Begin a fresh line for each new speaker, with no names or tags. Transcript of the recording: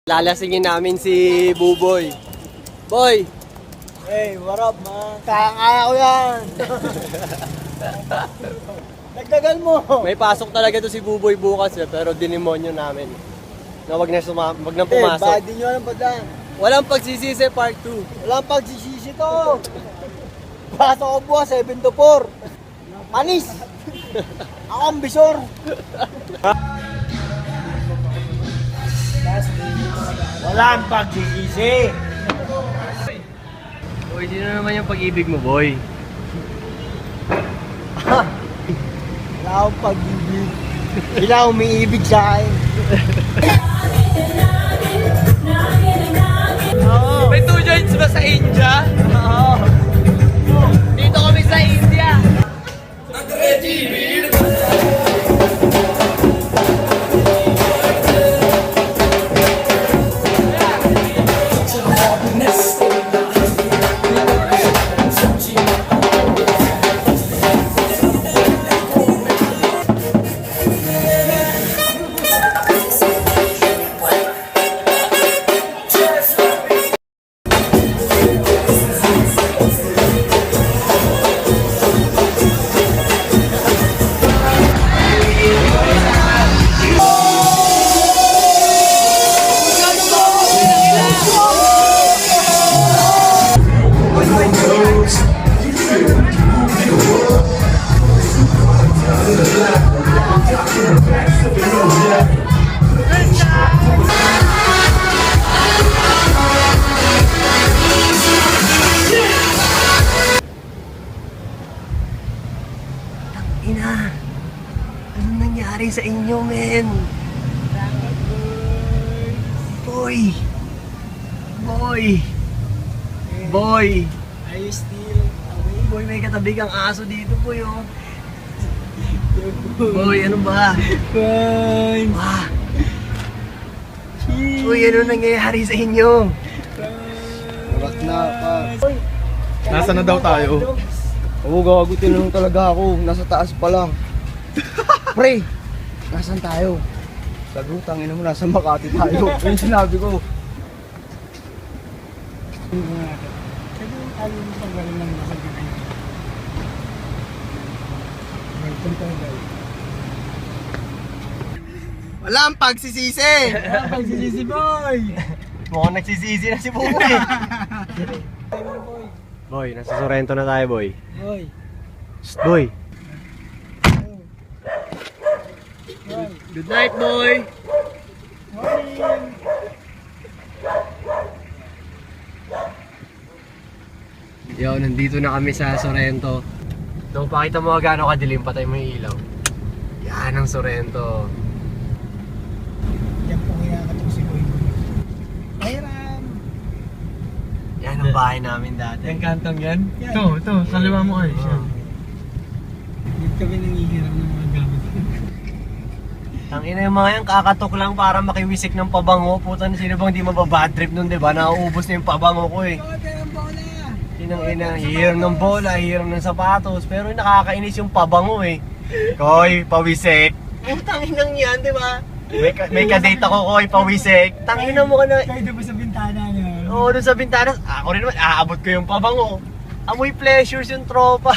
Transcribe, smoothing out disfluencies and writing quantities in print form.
Lalasingin namin si Buboy. Boy!
Hey, what up, man? Kaya ko yan. Nagdagal mo.
May pasok talaga to si Buboy bukas pero dinimonyo namin. Na wag na pumasok.
Bakit di nyo alam ba dyan?
Walang pagsisisi part 2.
Walang pagsisisi to. Pasok ko bukas, 7 to 4. Panis. Ako ang bisor. Walang pagsisisi.
Boy, sino naman yung pag-ibig mo, boy?
Wala akong pag-ibig. Sila umiibig sa akin.
May 2 joints ba sa India?
Oo.
Dito kami sa India.
Ina, anong nangyari sa inyo, men? Boy! Boy! Boy!
Are you still away?
Boy, may katabi kang aso dito, boy, oh. Boy, ano ba?
Fine.
Ah. Boy, ano nangyayari sa inyo?
Warak na pa.
Nasa na daw tayo?
Oo, gago, tinanong talaga ako. Nasa taas pa lang. Pre, nasan tayo? Sabi ko, tangina mo, nasa Makati tayo. Yung sinabi ko.
Walang pagsisisi!
Walang pagsisisi,
boy!
Mukhang nagsisisi na si Buboy. Boy, nasa Sorrento na tayo, boy.
Boy!
Shh, boy. Good night, boy. Yo, nandito na kami sa Sorrento. Nung pakita mo gaano kadilim, patay mo yung ilaw. Yan ang Sorrento.
Yan po kinakatok si Boy. Hiram!
Yan ang bahay namin dati.
Yung kantong yan?
Yan.
Ito, kaliwa mo ay siya.
Dito kami nangihiram ng mga gamit.
Ang ina yung mga yan, kakatok lang para makiwisik ng pabango. Puta na, sino bang di mababad trip nun, diba? Nauubos na yung pabango ko eh.
Bakit ang bola?
Yun ang ina, hihiram ng bola, hihiram ng sapatos. Pero yung nakakainis yung pabango eh. Koy, pawisik. Putang inang yan, diba? May kadate ako, Koy, pawisik. Tangina mo ka na.
Kayo doon ba sa bintana niyo?
Oo, doon sa bintana. Ako rin naman, aabot ko yung pabango. Amoy pleasures yung tropa.